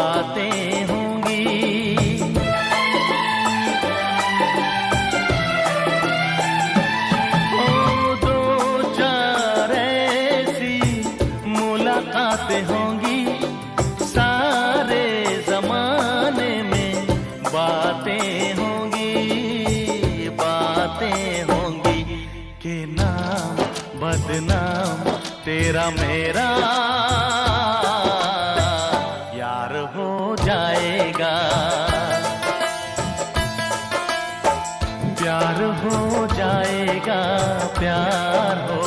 बातें होंगी। ओ दो चार ऐसी मुलाकातें होंगी, सारे जमाने में बातें होंगी, बातें होंगी कि नाम बदनाम तेरा मेरा यार हो जाएगा, प्यार हो जाएगा, प्यार हो